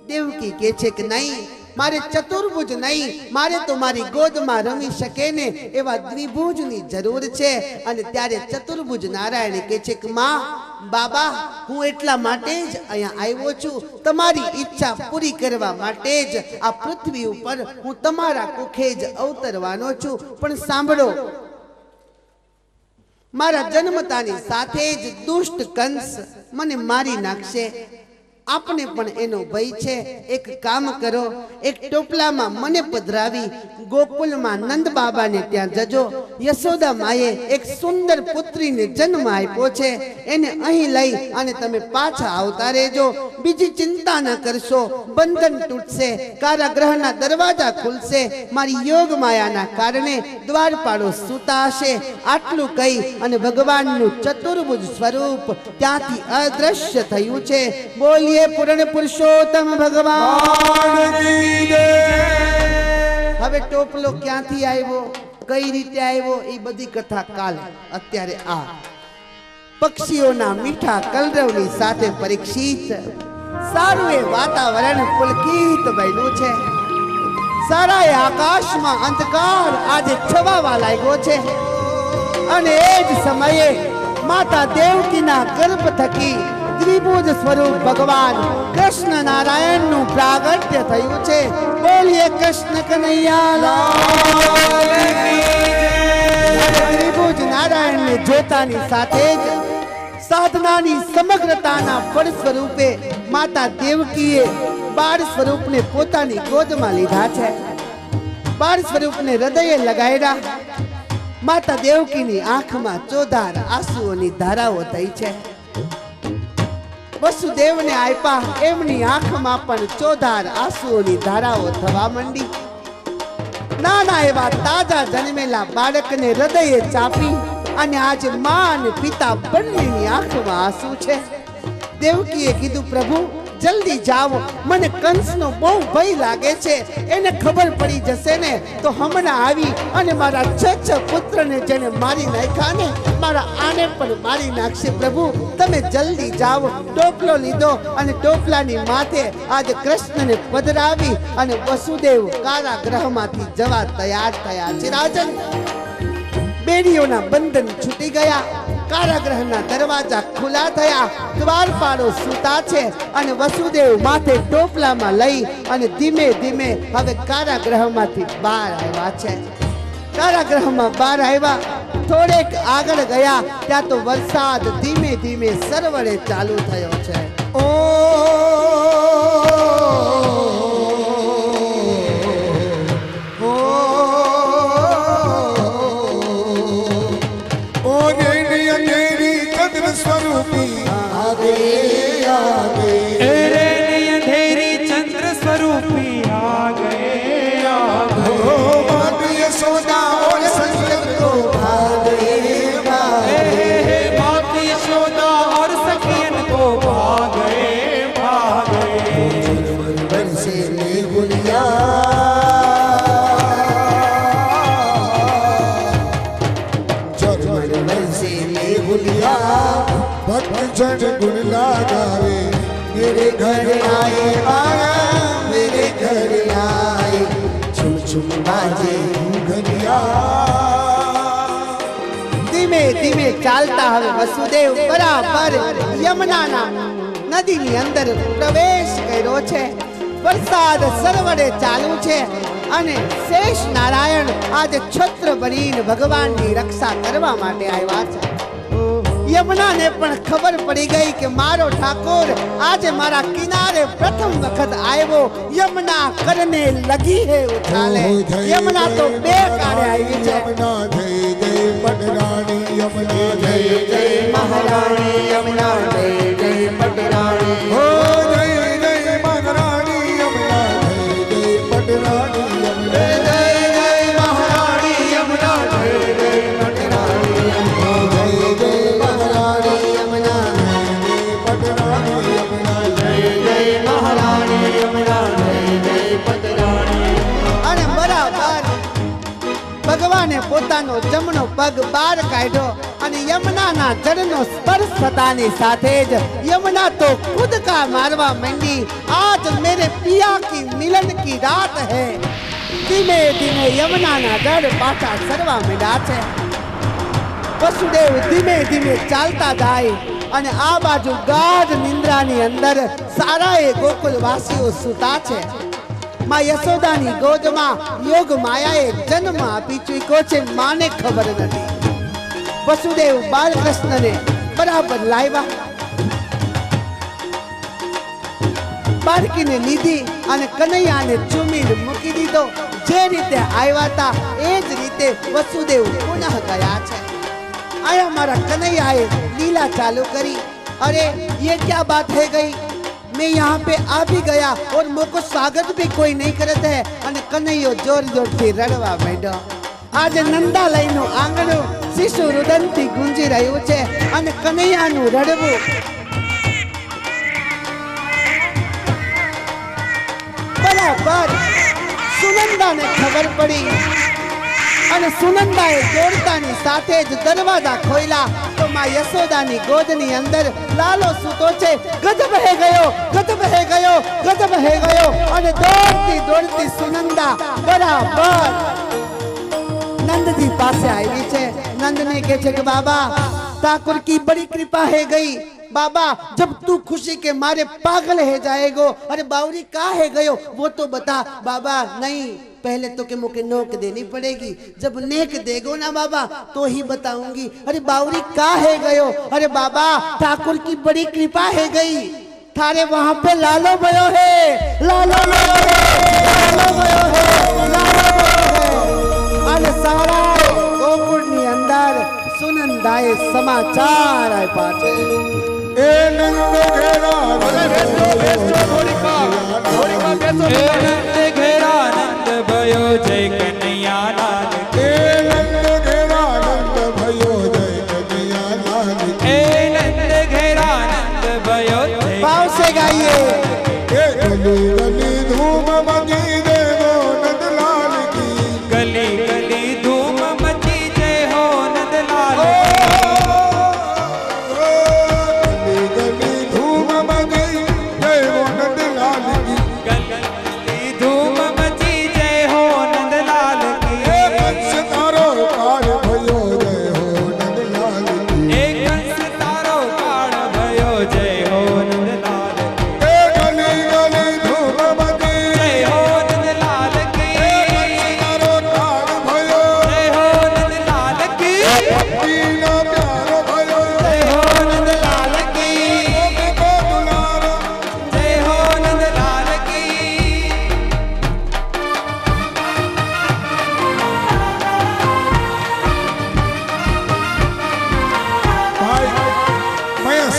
દેવકી કહે છે કે નહીં, મારે ચતુર્ભુજ નહીં, મારે તો મારી ગોદમાં રમી શકે ને એવા દ્વિભુજની જરૂર છે. અને ત્યારે ચતુર્ભુજ નારાયણ કહે છે કે માં, બાબા, હું એટલા માટે જ અહીંયા આવ્યો છું, તમારી ઈચ્છા પૂરી કરવા માટે જ આ પૃથ્વી ઉપર હું તમારા કુખે જ અવતરવાનો છું. પણ સાંભળો, મારા જન્મતાની સાથે જ દુષ્ટ કંસ મને મારી નાખશે. આપને પણ એનો ભય છે. એક કામ કરો, એક ટોપલામાં મને પધરાવી ગોકુલમાં નંદ બાબાને ત્યાં જજો. યશોદા માએ એક સુંદર પુત્રીને જન્મ આપ્યો છે, એને અહીં લઈ અને તમે પાછા આવતા રહેજો. બીજી ચિંતા ન કરશો, બંધન તૂટશે, કારાગૃહના દરવાજા ખુલશે, મારી યોગ માયાના કારણે દ્વારપાળો સૂતા હશે. આટલું કહી અને ભગવાનનું ચતુર્ભુજ સ્વરૂપ ત્યાંથી અદ્રશ્ય થયું છે. બોલીએ પૂર્ણ પુરુષોત્તમ ભગવાન. હવે ટોપલો ક્યાંથી આવ્યો, કઈ રીતે આવ્યો, એ બધી કથા કાલે. અત્યારે આ પક્ષીઓના મીઠા કલરવની સાથે પરીક્ષિત સારું એ વાતાવરણ પુલકિત બન્યું છે. સારા આકાશમાં અંધકાર આજે છવાવા લાગ્યો છે. અને એ જ સમયે માતા દેવકીના ગર્ભ થકી દ્વિભુજ સ્વરૂપ ભગવાન કૃષ્ણ નારાયણ નું પ્રાગટ્ય થયું છે. બોલીએ કૃષ્ણ કનૈયા લાલ. દ્વિભુજ નારાયણ ને જોતાની સાથે જ સાધનાની સમગ્રતાના ફળ સ્વરૂપે માતા દેવકીએ બાળ સ્વરૂપને પોતાની ગોદમાં લીધા છે. બાળ સ્વરૂપને હૃદયે લગાડ્યા. માતા દેવકીની આંખમાં ચોધાર આંસુઓની ધારાઓ થઈ છે. વસુદેવને આપ્યા, એમની આંખમાં પણ ચોધાર આંસુઓની ધારાઓ થવા માંડી. નાના એવા તાજા જન્મેલા બાળકને હૃદયે ચાપી અને આજે મા અને પિતા બંનેની આંખમાં આંસુ છે. દેવકીએ કીધું, પ્રભુ જલ્દી જાઓ, મને કંસનો બહુ ભય લાગે છે. એને ખબર પડી જશે ને તો હમણાં આવી અને મારા છ પુત્રને જેને મારી નાખ્યા ને, મારા આને પણ મારી નાખશે. પ્રભુ તમે જલ્દી જાઓ. ટોપલો લીધો અને ટોપલાની માથે આજે કૃષ્ણને પધરાવી અને વસુદેવ કારાગૃહમાંથી જવા તૈયાર થયા છે. રાજન, બેડીઓના બંધન છૂટી ગયા, કારાગૃહના દરવાજા ખુલ્લા થયા, દ્વારપાળો સૂતા છે અને વસુદેવ માથે ટોપલામાં લઈ અને ધીમે ધીમે હવે કારાગૃહમાંથી બહાર આવ્યા છે. કારાગૃહમાં બહાર આવ્યા, થોડેક આગળ ગયા ત્યાં તો વરસાદ ધીમે ધીમે સરવળે ચાલુ થયો છે. जन गुण लगावे मेरे घर आए बाया मेरे घर आए छुम छुम बाजे घरिया. ધીમે ધીમે ચાલતા હવે વસુદેવ બરાબર યમુનાના નદીની અંદર પ્રવેશ કર્યો છે. વરસાદ સરવડે ચાલુ છે અને શેષ નારાયણ આજે છત્ર બનીને ભગવાનની રક્ષા કરવા માટે આવ્યા છે. યમુનાને પણ ખબર પડી ગઈ કે મારો ઠાકોર આજે મારા કિનારે પ્રથમ વખત આવ્યો. યમુના કરને લગી હે ઉછાલે. યમુના તો બે કાળે આવી છે. यमुना जय जय पटरानी यमुना जय जय મહારાણી યમુના જય જય પટરાણી. हो जय जय महारानी यमुना जय जय पटरानी यमुना જય જય મહારાણી યમુના જય જય પટરાણી. जय जय महारानी यमुना जय जय पटरानी यमुना જય જય મહારાણી યમુના જય જય પટરાણી. અને બરાબર ભગવાને પોતાનો જમણો પગ બહાર કાઢ્યો અને યમુનાના જળનો સ્પર્શ થતાની સાથે જ યમુના તો કૂદકા મારવા માંડી। आज मेरे पिया की मिलन की रात है। धीमे धीमे यमुनाના જળ પાછા સરવા માંડ્યા છે। વસુદેવ ધીમે ધીમે ચાલતા જાય અને આ બાજુ ગાઢ નિંદ્રાની અંદર સારાએ ગોકુલવાસીઓ સૂતા છે। માં યશોદાની ગોદમાં યોગ માયાએ જન્મ આપી ચૂક્યો છે, માને ખબર નથી। વસુદેવ બાલકૃષ્ણને બરાબર લાવ્યા, બાળકીને લીધી અને કનૈયાને ચૂમીને મૂકી દીધો। જે રીતે આવ્યા હતા એ જ રીતે વસુદેવ પુનઃ ગયા છે। आया हमारा कन्हैया है, लीला चालू करी। अरे ये क्या बात है गई, मैं यहाँ पे आ भी गया और मुझको स्वागत भी कोई नहीं करता है। અને કનૈયો જોર જોરથી રડવા માંડ્યો। આજે નંદાલયનું આંગણું શિશુ રુદનથી ગુંજી રહ્યું છે અને કનૈયાનું રડવું બરાબર સુનંદાને ખબર પડી અને સુનંદાએ દોડતાની સાથે જ દરવાજા ખોલ્યા તો માં યશોદાની ગોદની અંદર લાલો સૂતો છે। ગજબ હે ગયો, ગજબ હે ગયો, ગજબ હે ગયો। અને દોડતી દોડતી સુનંદા બરાબર नंद जी पास आई છે। नंद ने कहे छे कि बाबा ठाकुर की बड़ी कृपा है गई। बाबा जब तू खुशी के मारे पागल है जाएगो। अरे बावरी का है गयो वो तो बता। बाबा नहीं, पहले तो के मुझे नोक देनी पड़ेगी, जब नेक देगो ना बाबा तो ही बताऊंगी। अरे बावरी का है गयो। अरे बाबा ठाकुर की बड़ी कृपा है गई, थारे वहां पे लालो भयो है, लालो भयो है, लालो भयो है, लालो भयो है। अरे सारा गोकुळनी अंदर सुनंदाए समाचार आप्या छे। ए नंद घेरा बेसो थोड़ीका बेसो। ए नंद घेरा नंद भयो जय कन्हैया लाल। ए नंद घेरा नंद भयो जय कन्हैया लाल। ए नंद घेरा नंद भयो जय। भाव से गाइए। ए गली गली धूम मची देवो नंद लाल की। गली गली धूम मची जय हो नंद लाल। गली गली धूम मची जय हो नंद लाल की। गली धूम मची जय हो नंद लाल की। ए कंस तारो काल भयो जय हो नंद लाल की। ए कंस तारो काल भयो जय हो नंद लाल की। ए गली गली धूम मची जय हो नंद लाल की। तारो काल भयो जय हो नंद लाल की। पीला प्यारो भयो जय हो नंद लाल की। को दुलारा जय हो नंद लाल की। भाई महेश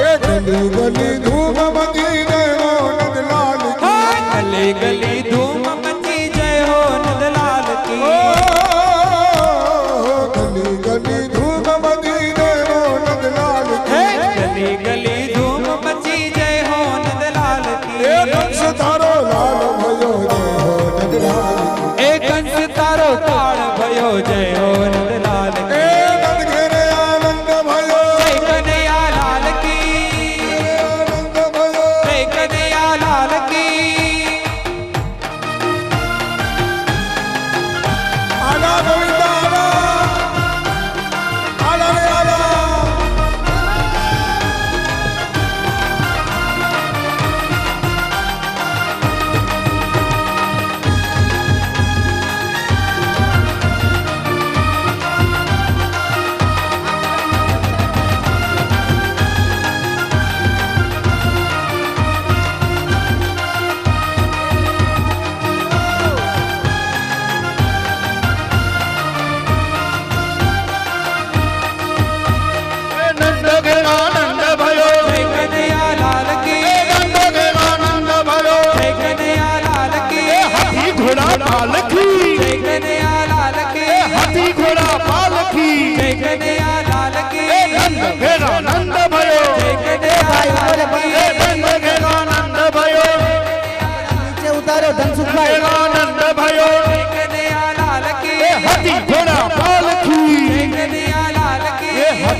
ए गली गली धूम मची जय हो नंद लाल की। गली गली धूम मची जय हो नंद लाल की। गली गली धूम मची जय हो नंद लाल की। गली गली धूम मची जय हो नंद लाल की। ए कंस तारो लाल भयो जय हो नंद लाल की। ए कंस तारो काल भयो जय हो नंद लाल की। ए नंद घेरे आनंद भयो जय कन्हैया लाल की। नंद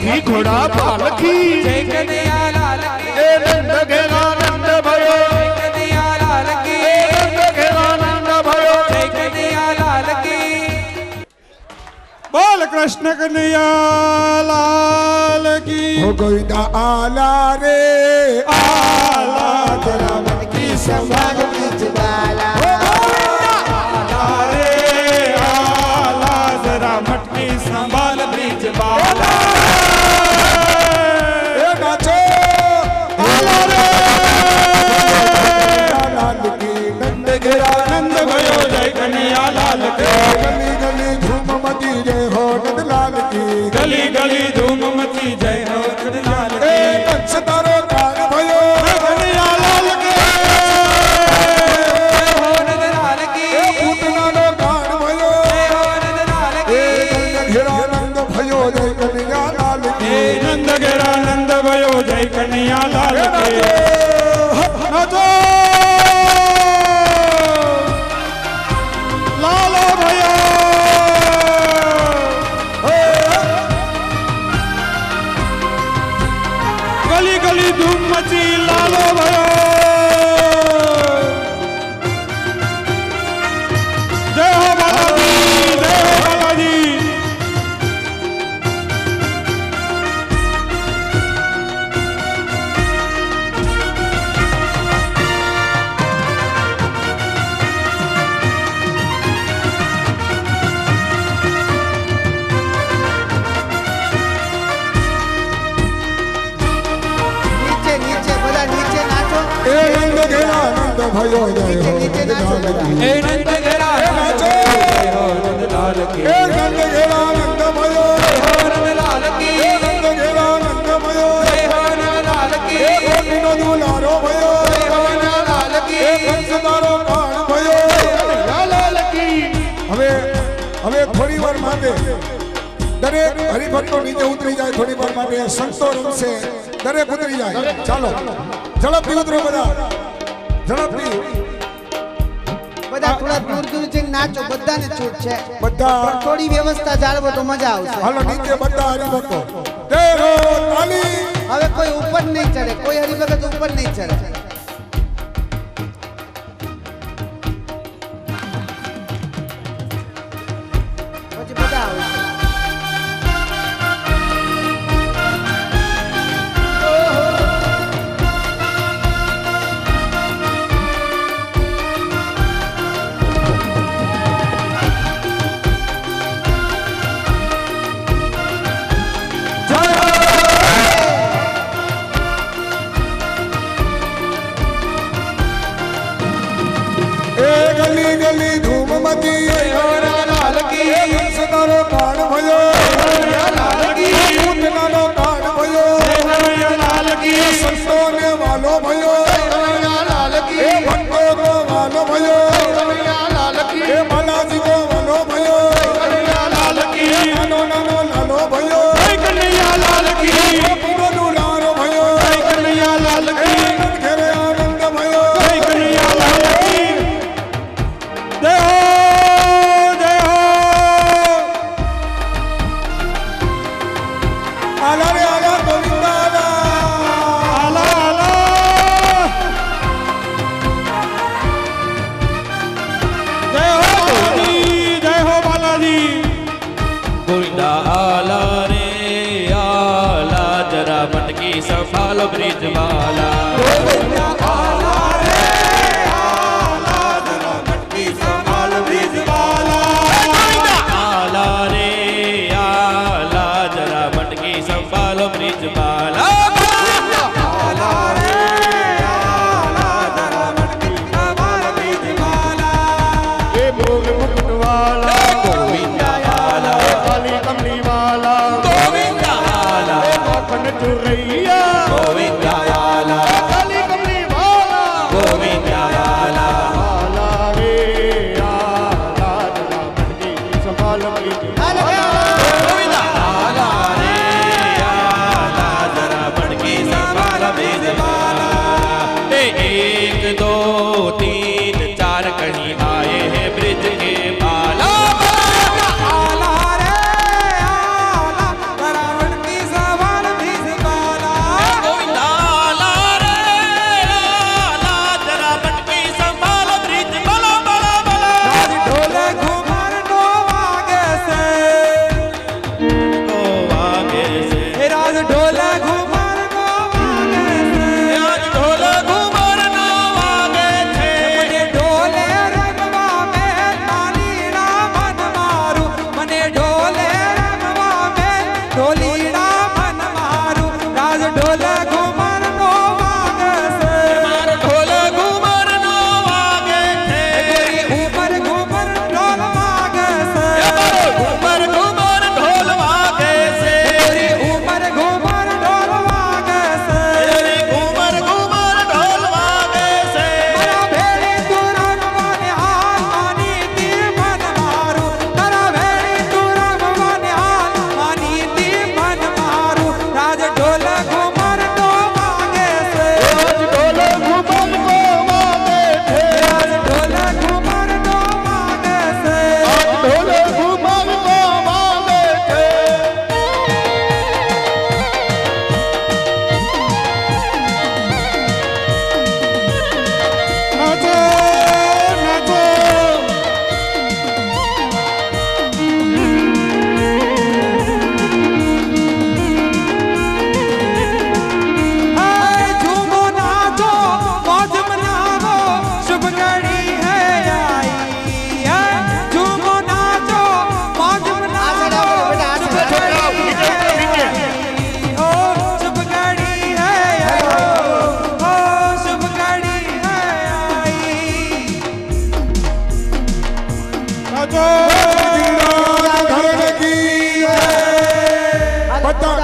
हाथी घोड़ा पालकी जय कन्हैया लाल की ए नंद घेरा नंद भयो जय कन्हैया लाल की नंद घेरा नंद भयो जय कन्हैया लाल की बोल कृष्ण कन्हैया लाल की हो गोविंदा आला रे आला तेरा मन की संभाल बीच बाला आला रे आला जरा मटकी संभाल ब्रिज बाला ए नाचो आला रे लाल की नंद घेरा नंद भयो जय कन्हैया लाल के गली गली धूम मची जय हो नंद लाल की गली गली धूम मची जय हो नंद लाल ए की कंस तारो कान भयो कन्हैया लाल के जय हो नंद लाल की पूतना नो कान भयो जय हो नंद लाल ए की नंद घेरा नंद भयो जय कन्हैया लाल की हे नंद घेरा नंद भयो जय कन्हैया लाल के नाचो लालो भयो गली गली धूम मची लालो भयो जय हो बालाजी जय हो बालाजी નીચે નીચે બધા નીચે નાચો ए नंद घेरा नंद भयो जय हो नीचे नाचो लाल की हे नंद घेरा नाचो जय हो नंद लाल की ए नंद घेरा नंद भयो जय हो नंद लाल की ए नंद घेरा नंद भयो जय हो नंद लाल की ए गोपीनो दुलारो भयो जय हो नंद लाल की ए कंस तारो कान भयो लाल की હવે હવે થોડી વાર માટે દરેક હરિભક્તો નીચે ઉતરી જાય થોડી વાર માટે સંતો રમશે દરેક ઉતરી જાય ચાલો ઝડપથી ઉતરો બધા ઝડપથી બધા થોડા દૂર દૂર જઈને નાચો બધાને છૂટ છે બધા પણ થોડી વ્યવસ્થા જાળવો તો મજા આવશે હાલો નીચે બધા હરિભક્તો તેરો તાલી હવે કોઈ ઉપર નહીં ચડે કોઈ હરિભગત ઉપર નહીં ચડે પછી બધા આવશે એ ગલી ગલી ધૂમ મચી जय हो नंद लाल की કંસ તારો કાન ભયો लाल की પૂતનાનો કાન ભયો जय हो नंद लाल की સંતોને વાલો ભયો लाल की એ ભક્તો કો વાલો ભયો लाल की એ બાલાજી કો વાલો ભયો लाल की નાનો નાનો લાલો ભયો जय कन्हैया लाल की ગોપીનો દુલારો ભયો जय कन्हैया लाल એ की નંદ ઘેરે આનંદ ભયો जय कन्हैया लाल की जय हो આલા રે આલા ગોવિંદા આલા आला आला जय हो बालाजी जय हो बालाजी गोविंदा आला रे आला जरा मटकी संभालो ब्रिज वाला गोविंदा आला रे आला जरा मटकी संभाल ब्रिज वाला आला रे आला जरा मटकी संभालो ब्रिज वाला आला रे आला जरा मटकी संभाल ब्रिज वाला એ ભોગ મુક્ત વાલા गोविंदा आला કાલી કમલી વાલા गोविंदा आला મોખન ચુરૈયા गोविंदा आला કાલી કમલી વાલા गोविंदा आला આલા રે આલા જરા મટકી સંભાલ બ્રિજ गोविंदा आला रे आला जरा मटकी संभालो ब्रिज वाला एक दो तीन चार कहीं आए हैं ब्रिज के बाला आला रे आला जरा मटकी संभाल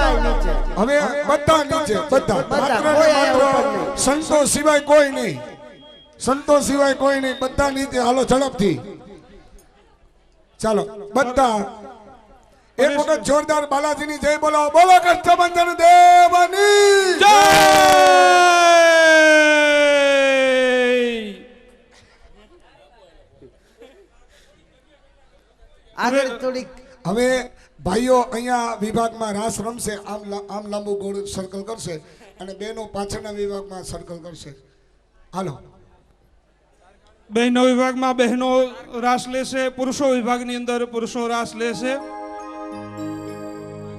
બધા નીચે. હવે બધા નીચે, બધા બધા, માત્ર ને કોઈ આયા ઉપર માત્ર નહીં. સંતો સિવાય કોઈ નહીં, સંતો સિવાય કોઈ નહીં, બધા નીચે. હાલો ઝડપથી, ચાલો બધા એક વખત જોરદાર બાલાજીની જય બોલો. બોલો કષ્ટભંજન દેવની જય. આગળ થોડીક હવે ભાઈઓ અહીંયા વિભાગમાં રાસ રમશે, આમ લાંબુ ગોળ સર્કલ કરશે અને બહેનો પાછળના વિભાગમાં સર્કલ કરશે. હાલો બહેનો વિભાગમાં બહેનો રાસ લેશે, પુરુષો વિભાગની અંદર પુરુષો રાસ લેશે.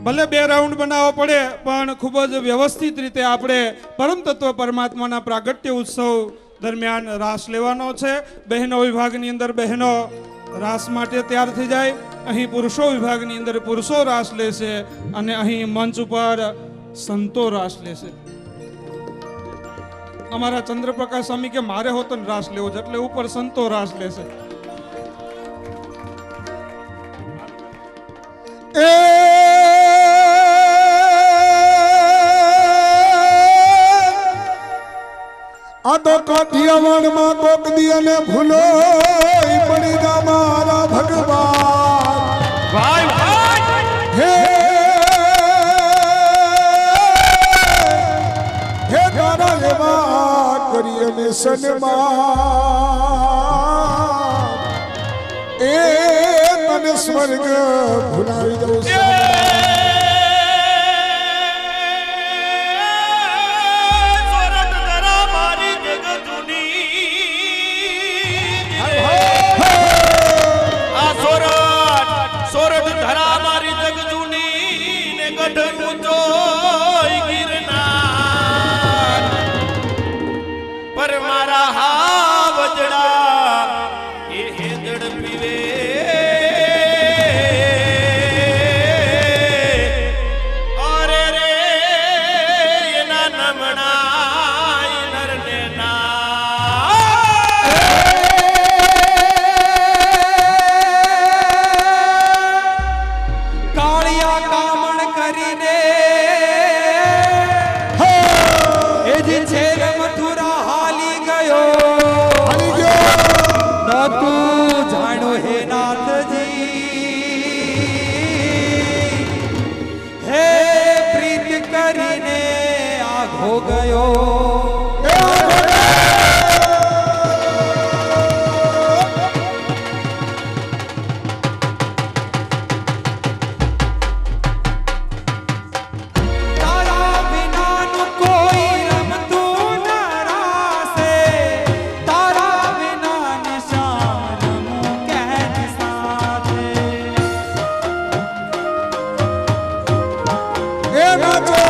ભલે 2 રાઉન્ડ બનાવવો પડે પણ ખૂબ જ વ્યવસ્થિત રીતે આપણે પરમ તત્વ પરમાત્માના પ્રાગટ્ય ઉત્સવ દરમિયાન રાસ લેવાનો છે. બહેનો વિભાગની અંદર બહેનો રાસ માટે તૈયાર થઈ જાય. અહીં પુરુષો વિભાગની અંદર પુરુષો રાસ લેશે અને અહીં મંચ ઉપર સંતો રાસ લેશે. અમારા ચંદ્રપ્રકાશ સ્વામી કે મારે હોતો ને રાસ લેવો છે એટલે ઉપર સંતો રાસ લેશે. આ તો કાઠિયાવાડમાં કોક દી અને ભૂલો પડી જા મારા ભગવાન. ભાઈ ભાઈ હે હે તારા લેવા કરી અને સન્માન એ તને સ્વર્ગ ભૂલાવી દઉં છું. સોરઠ ધરા મારી જગ જૂની. આ સોરઠ ધરા મારી જગ જૂની ને ગઢ ઊંચો ગિરનાર પર મારા હાવજડા એ હેદડ પીવે. અરે રે એના નમણા નરને ના. કાળિયા કામણ કરીને એ જે છે મથુરા હાલી ગયો. હાલી ગયો. નતું જાણો હે નાથજી, હે પ્રીત કરીને આઘો ગયો. તારા વિનાનું કોઈ રમતું ન રાસે, તારા વિના નિશાન મૂકે સાથે. એ નાચો.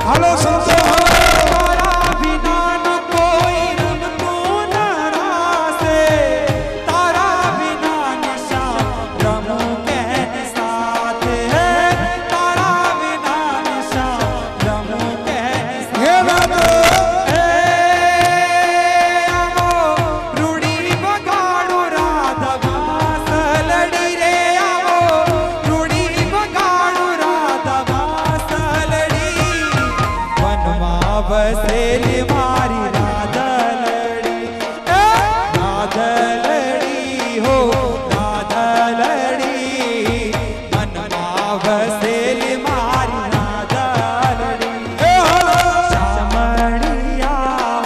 હાલો સંતો તારા વિનાનું કોઈ રમતું ન રાસે, તારા વિના નિશાન રમૂકે સાથે. તારા વિના નિશાન રમૂકે હે નાચો. રૂડી બગાડો રાધા લડી રે આવો. રૂડી બગાડો રાધા લડી, વનમાં વસેલી મારી રાધલડી. રાધલડી હો રાધલડી, વનમાં વસેલી મારી રાધલડી. શામળિયા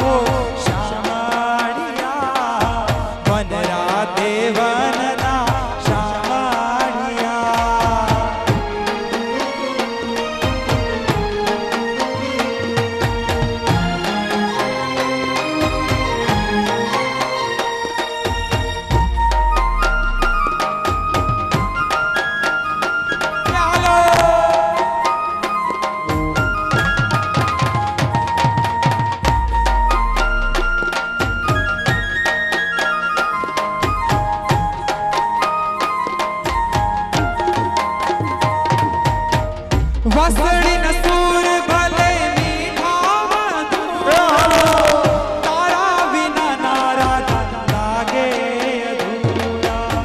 હો શામળિયા, વનરા દેવનના શામળિયા. વસડી ન સૂર ભલે મીઠા મધુરા, તારા વિના નારા લાગે અધૂરા.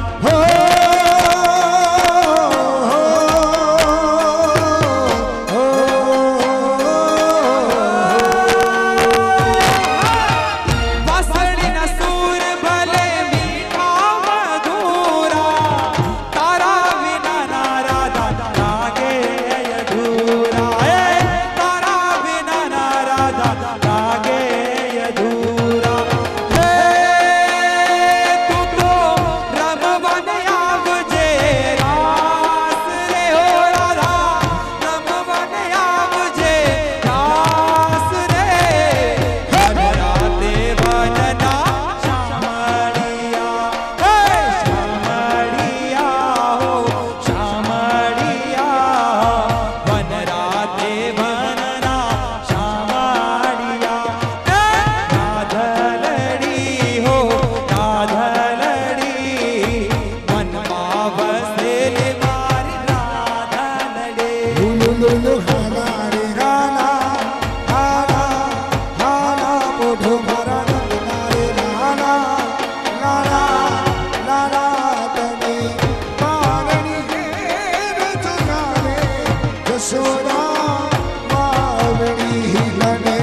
જશોદા માવડી મને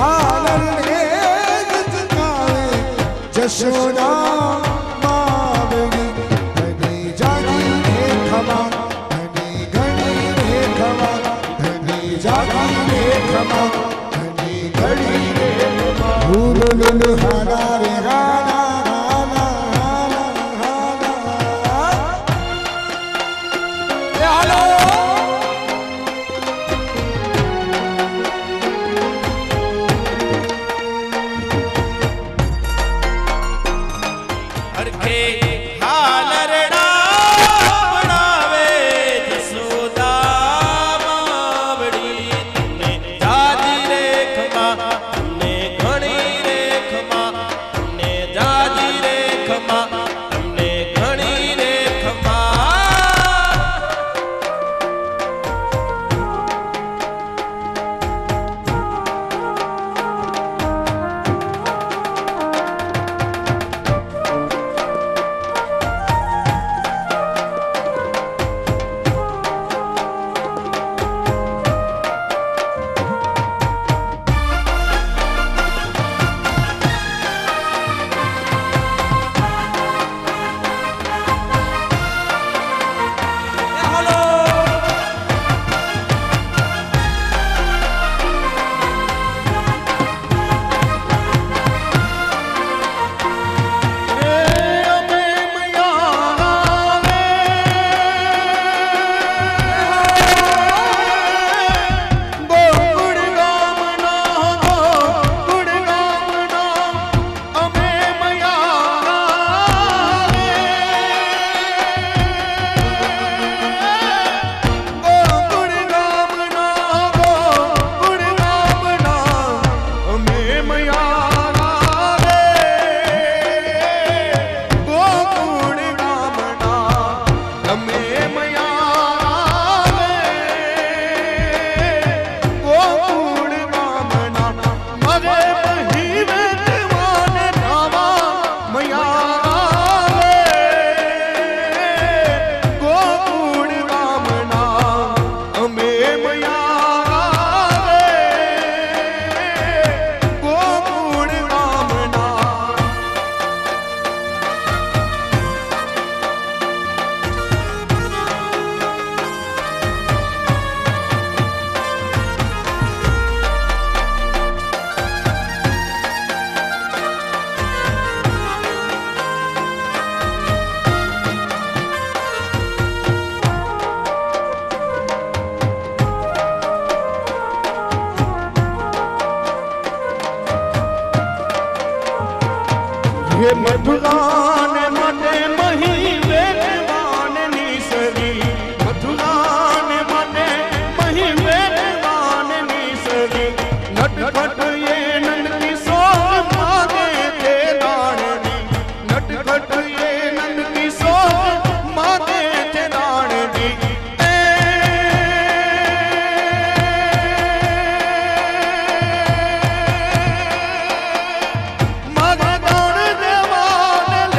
આનંદે ગજકાવે જશોદા માવડી મને જાગી રે ખમા મને ઘણી રે ખમા મને જાગી રે ખમા મને ઘણી રે ખમા લુલુ હાના રે ગાના હરખે હાલરડા બનાવે જસોદા માવડી તમને જાજી રે ખમા તમને ઘણી રે ખમા તમને જાજી રે ખમા તમને ઘણી રે ખમા હે મધુલાને માટે મહી વેદવાન નીસરી મધુલાને માટે મહી વેદવાન નીસરી નટખટ એ નંદ કિશોર માગે તે દાણની નટખટ એ નંદ કિશોર માગે તે દાણની માગે દાણ દેવાને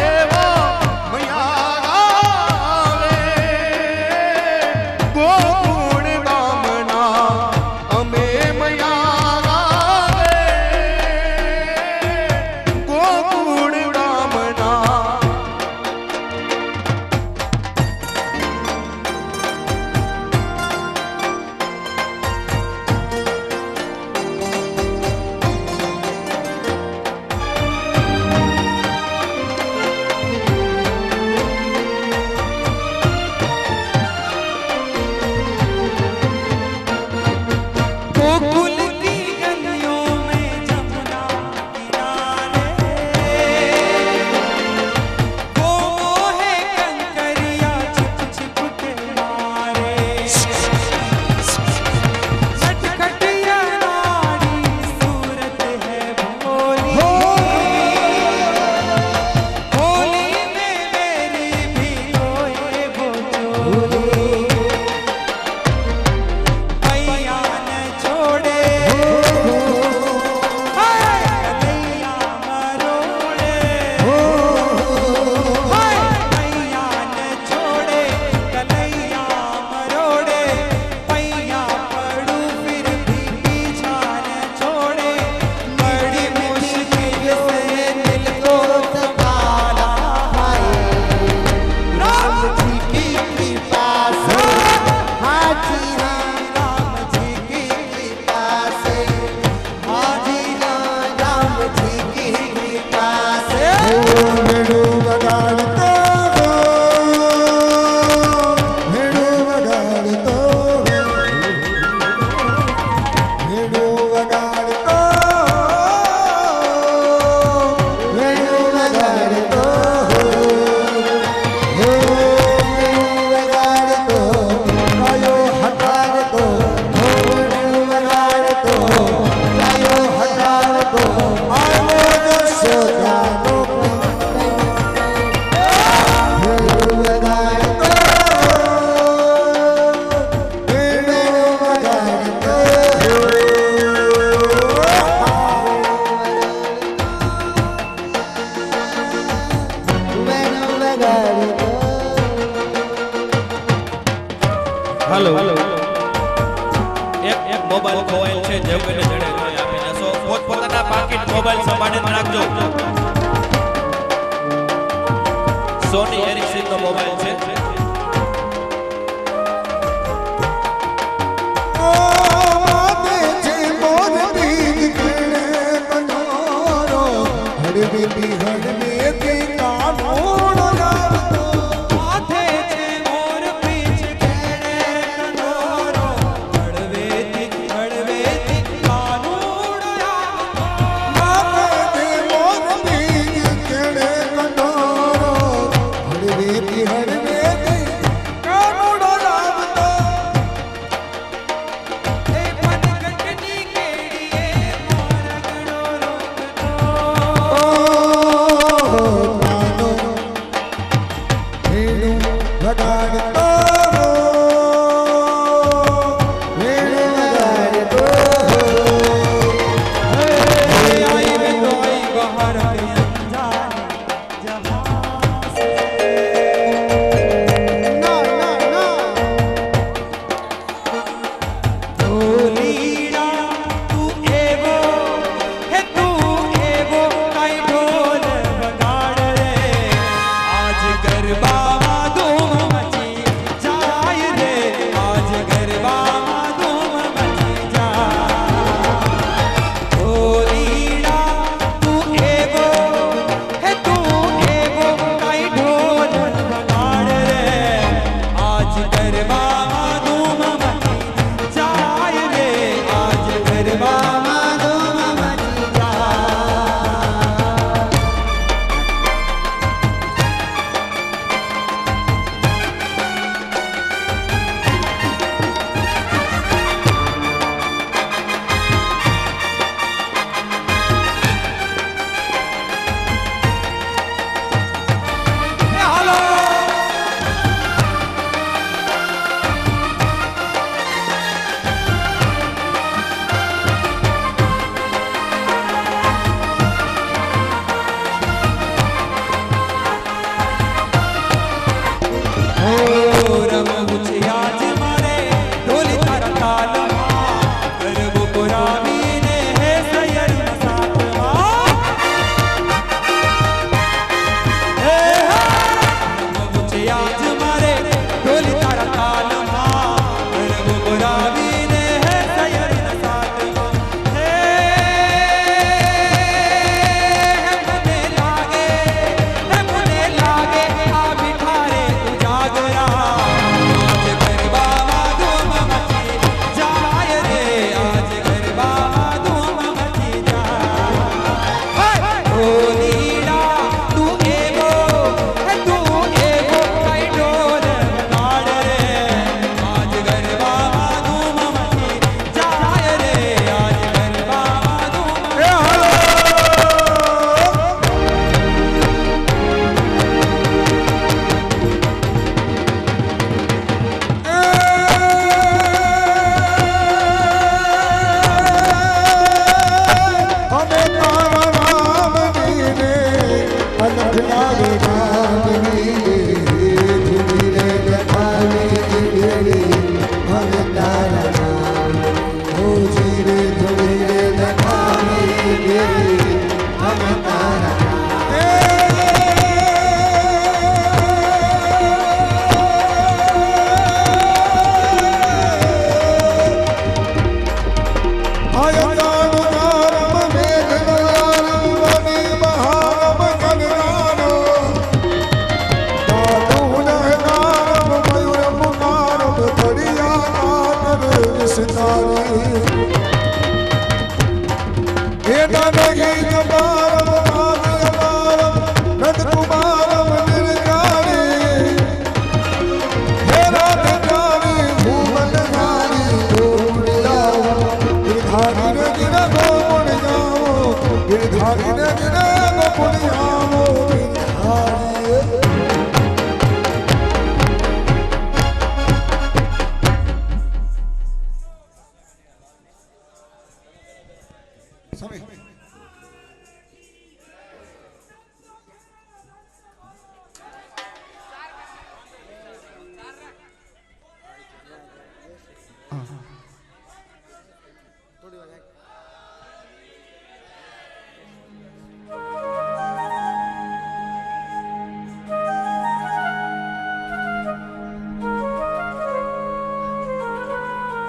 હાલો એક મોબાઈલ ખોવાયેલ છે જે કોઈને જડે તો આપી દેશો પોતપોતાના પાકીટ મોબાઈલ સંભાળીને રાખજો સોની એરિક્સન નો મોબાઈલ છે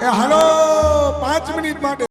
એ હાલો 5 મિનિટ માટે